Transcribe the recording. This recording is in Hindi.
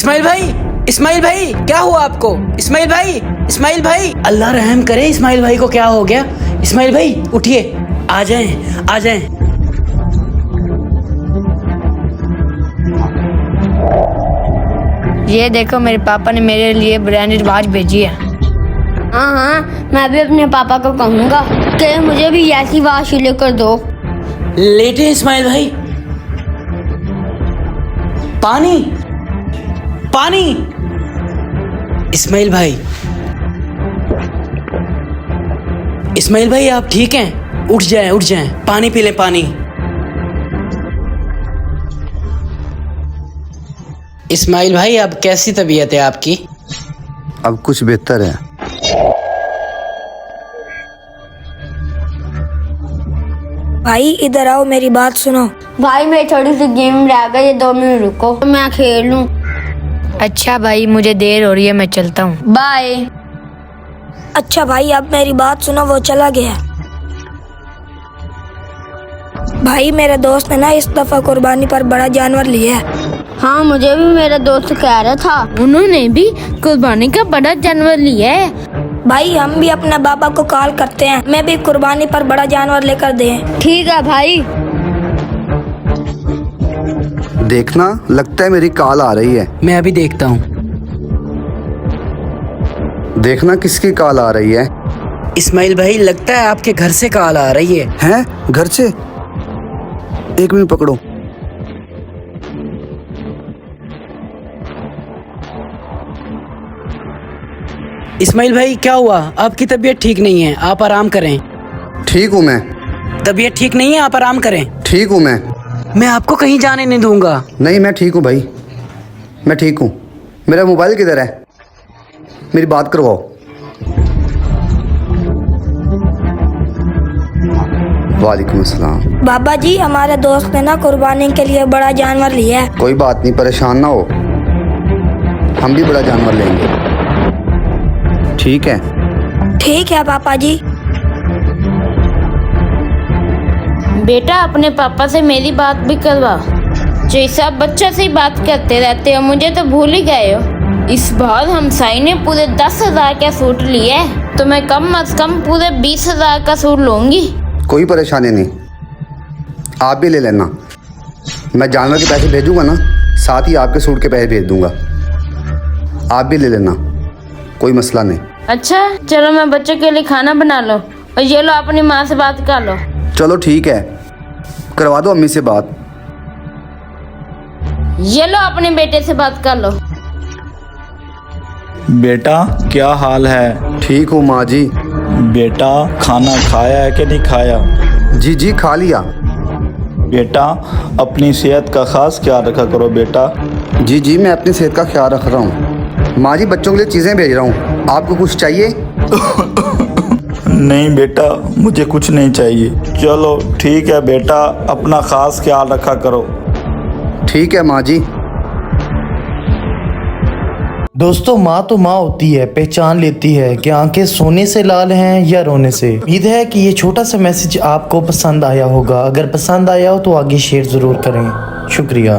इस्माइल भाई, इस्माइल भाई क्या हुआ आपको? इस्माइल भाई, इस्माइल भाई, अल्लाह रहम करे, इस्माइल भाई को क्या हो गया? इस्माइल भाई उठिए, आ जाएं, आ जाएं। ये देखो मेरे पापा ने मेरे लिए ब्रांडेड वॉच भेजी है। हाँ, मैं भी अपने पापा को कहूँगा कि मुझे भी ऐसी वॉच लेकर दो। लेटे इस्माइल भाई। पानी, पानी। इस्माइल भाई, इस्माइल भाई आप ठीक हैं? उठ जाएं, उठ जाएं, पानी पी लें, पानी। इस्माइल भाई अब कैसी तबीयत है आपकी? अब कुछ बेहतर है। भाई इधर आओ, मेरी बात सुनो। भाई मेरी थोड़ी सी गेम रह गई है, 2 मिनट रुको मैं खेल लूँ। अच्छा भाई मुझे देर हो रही है, मैं चलता हूँ, बाय। अच्छा भाई अब मेरी बात सुनो, वो चला गया। भाई मेरे दोस्त ने ना इस दफा कुर्बानी पर बड़ा जानवर लिया है। हाँ मुझे भी मेरा दोस्त कह रहा था, उन्होंने भी कुर्बानी का बड़ा जानवर लिया है। भाई हम भी अपने बाबा को कॉल करते हैं, मैं भी कुर्बानी पर बड़ा जानवर लेकर दे। ठीक है भाई। देखना, लगता है मेरी कॉल आ रही है। मैं अभी देखता हूँ। देखना किसकी कॉल आ रही है। इस्माइल भाई लगता है आपके घर से कॉल आ रही है। हैं? घर से? 1 मिनट पकड़ो। इस्माइल भाई क्या हुआ? आपकी तबीयत ठीक नहीं है, आप आराम करें। ठीक हूँ मैं। तबीयत ठीक नहीं है, आप आराम करें। ठीक हूँ मैं आपको कहीं जाने नहीं दूंगा। नहीं मैं ठीक हूँ भाई, मैं ठीक हूँ। मेरा मोबाइल किधर है? मेरी बात करवाओ। वालेकुम अस्सलाम। बाबा जी हमारे दोस्त ने ना कुर्बानी के लिए बड़ा जानवर लिया है। कोई बात नहीं, परेशान ना हो, हम भी बड़ा जानवर लेंगे। ठीक है? ठीक है पापा जी। बेटा अपने पापा से मेरी बात भी करवा। जैसा बच्चा से ही बात करते रहते हो, मुझे तो भूल ही गए हो। इस बार हमसाई ने पूरे 10,000 का सूट लिया है, तो मैं कम से कम पूरे 20,000 का सूट लूंगी। कोई परेशानी नहीं, आप भी ले लेना। मैं जानवर के पैसे भेजूंगा ना, साथ ही आपके सूट के पैसे भेज दूंगा। आप भी ले लेना, कोई मसला नहीं। अच्छा चलो मैं बच्चों के लिए खाना बना लो, और ये लो अपनी माँ से बात कर लो। चलो ठीक है, करवा दो अम्मी से बात। ये लो अपने बेटे से बात कर लो। बेटा क्या हाल है? ठीक हूँ माँ जी। बेटा खाना खाया है कि नहीं खाया? जी जी खा लिया। बेटा अपनी सेहत का खास ख्याल रखा करो बेटा। जी जी मैं अपनी सेहत का ख्याल रख रहा हूँ। माँ जी बच्चों के लिए चीज़ें भेज रहा हूँ, आपको कुछ चाहिए? नहीं बेटा मुझे कुछ नहीं चाहिए। चलो ठीक है बेटा, अपना खास ख्याल रखा करो। ठीक है माँ जी। दोस्तों माँ तो माँ होती है, पहचान लेती है कि आंखें सोने से लाल हैं या रोने से। उम्मीद है कि ये छोटा सा मैसेज आपको पसंद आया होगा। अगर पसंद आया हो तो आगे शेयर ज़रूर करें। शुक्रिया।